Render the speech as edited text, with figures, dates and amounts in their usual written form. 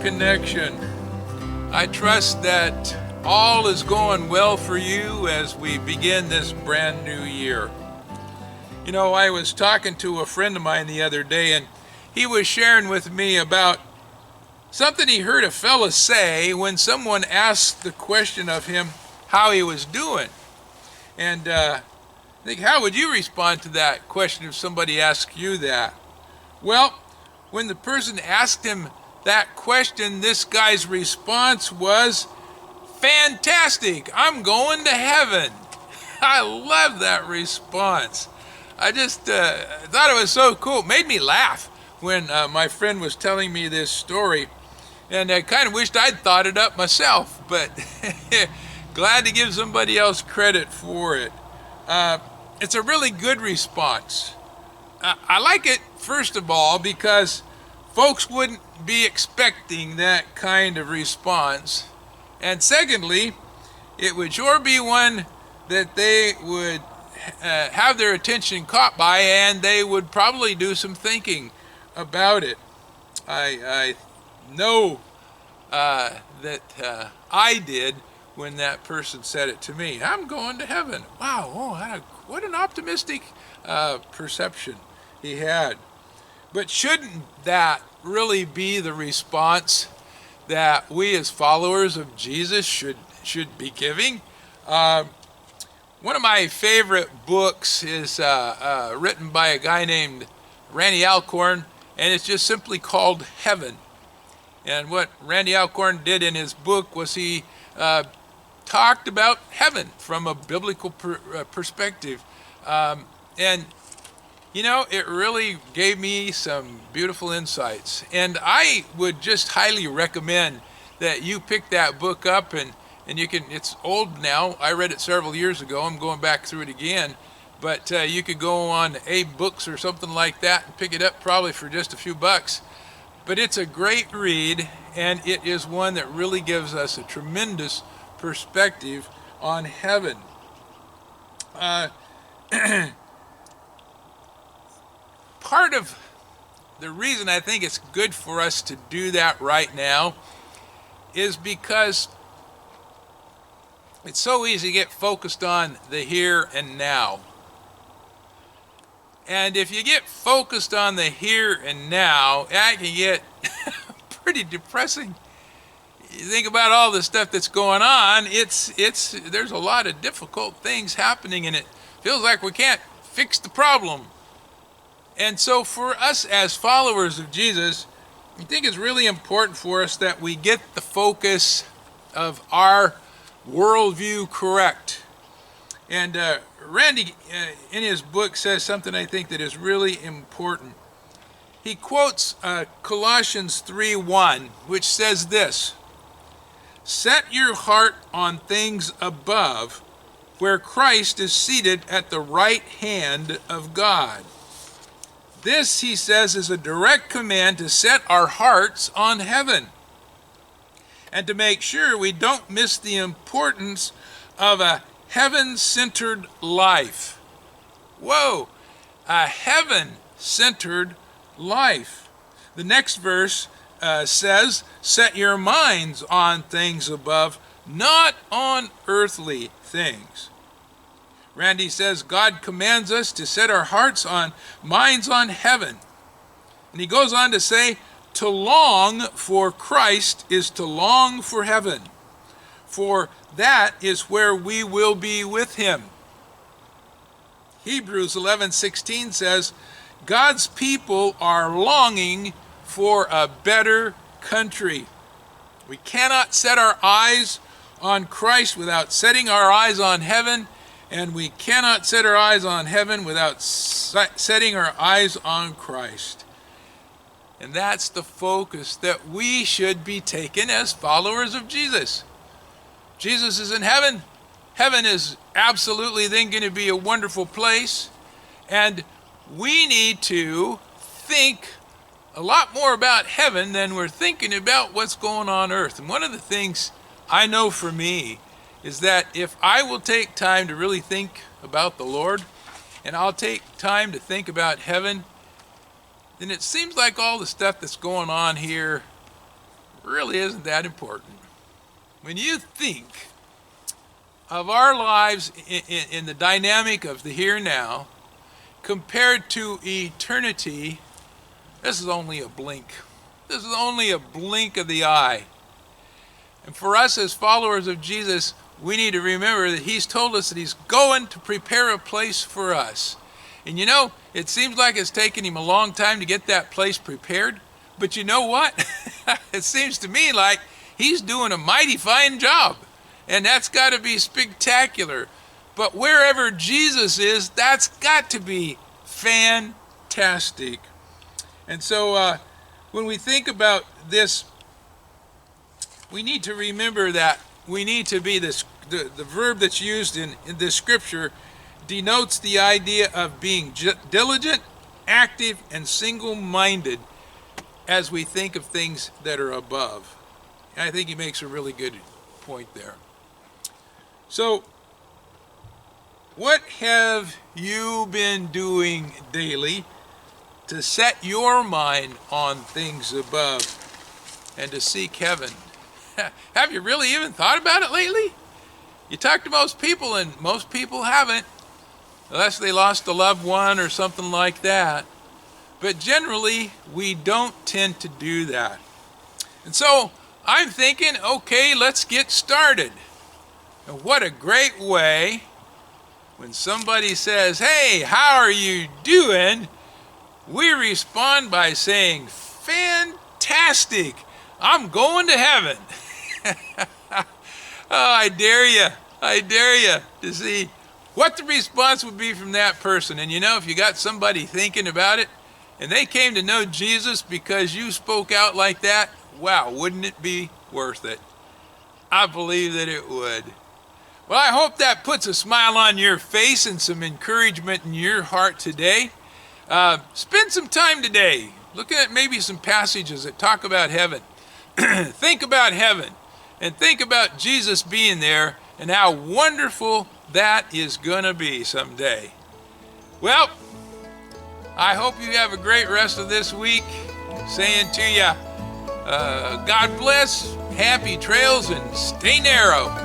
Connection. I trust that all is going well for you as we begin this brand new year. You know, I was talking to a friend of mine the other day, and he was sharing with me about something he heard a fella say when someone asked the question of him how he was doing. And I think, how would you respond to that question if somebody asked you that? Well, when the person asked him that question, this guy's response was, "Fantastic, I'm going to heaven." I love that response. I just thought it was so cool. It made me laugh when my friend was telling me this story. And I kind of wished I'd thought it up myself, but glad to give somebody else credit for it. It's a really good response. I like it, first of all, because folks wouldn't be expecting that kind of response. And secondly, it would sure be one that they would have their attention caught by, and they would probably do some thinking about it. I know that I did when that person said it to me. I'm going to heaven. Wow, what an optimistic perception he had. But shouldn't that really be the response that we as followers of Jesus should be giving? One of my favorite books is written by a guy named Randy Alcorn, and it's just simply called Heaven. And what Randy Alcorn did in his book was he talked about heaven from a biblical perspective. And you know, it really gave me some beautiful insights. And I would just highly recommend that you pick that book up, and you can, it's old now. I read it several years ago. I'm going back through it again. But you could go on Abe Books or something like that and pick it up probably for just a few bucks. But it's a great read, and it is one that really gives us a tremendous perspective on heaven. Part of the reason I think it's good for us to do that right now is because it's so easy to get focused on the here and now. And if you get focused on the here and now, that can get pretty depressing. You think about all the stuff that's going on, there's a lot of difficult things happening, and it feels like we can't fix the problem. And so for us as followers of Jesus, I think it's really important for us that we get the focus of our worldview correct. And Randy, in his book, says something I think that is really important. He quotes Colossians 3:1, which says this: "Set your heart on things above, where Christ is seated at the right hand of God." This, he says, is a direct command to set our hearts on heaven and to make sure we don't miss the importance of a heaven-centered life. Whoa, a heaven-centered life. The next verse says, "Set your minds on things above, not on earthly things." Randy says God commands us to set our hearts on, minds on heaven. And he goes on to say, to long for Christ is to long for heaven, for that is where we will be with him. Hebrews 11:16 says, God's people are longing for a better country. We cannot set our eyes on Christ without setting our eyes on heaven, and we cannot set our eyes on heaven without setting our eyes on Christ. And that's the focus that we should be taking as followers of Jesus. Jesus is in heaven. Heaven is absolutely then going to be a wonderful place. And we need to think a lot more about heaven than we're thinking about what's going on earth. And one of the things I know for me is that if I will take time to really think about the Lord, and I'll take time to think about heaven, then it seems like all the stuff that's going on here really isn't that important. When you think of our lives in the dynamic of the here and now, compared to eternity, this is only a blink. This is only a blink of the eye. And for us as followers of Jesus, we need to remember that he's told us that he's going to prepare a place for us. And you know, it seems like it's taken him a long time to get that place prepared. But you know what? It seems to me like he's doing a mighty fine job. And that's got to be spectacular. But wherever Jesus is, that's got to be fantastic. And so when we think about this, we need to remember that we need to be this. The verb that's used in this scripture denotes the idea of being diligent, active, and single-minded as we think of things that are above. And I think he makes a really good point there. So, what have you been doing daily to set your mind on things above and to seek heaven? Have you really even thought about it lately? You talk to most people, and most people haven't, unless they lost a loved one or something like that. But generally, we don't tend to do that. And so I'm thinking, okay, let's get started. And what a great way when somebody says, hey, how are you doing? We respond by saying, fantastic, I'm going to heaven. Oh, I dare you to see what the response would be from that person. And you know, if you got somebody thinking about it and they came to know Jesus because you spoke out like that, wow, wouldn't it be worth it? I believe that it would. Well, I hope that puts a smile on your face and some encouragement in your heart today. Spend some time today looking at maybe some passages that talk about heaven. Think about heaven and think about Jesus being there and how wonderful that is going to be someday. Well, I hope you have a great rest of this week. Saying to you, God bless, happy trails, and stay narrow.